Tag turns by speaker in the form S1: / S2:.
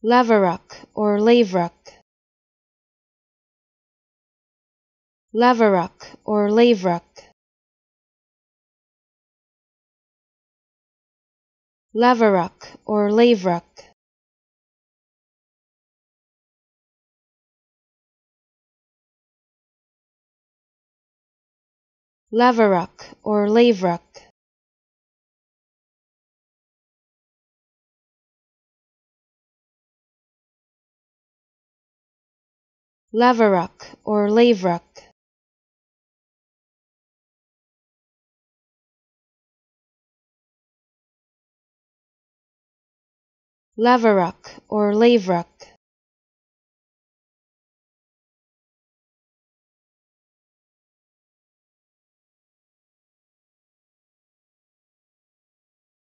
S1: Laverock or Laverock. Laverock or Laverock. Laverock or Laverock. Laverock or Laverock. Laverock or Laverock. Laverock or Laverock.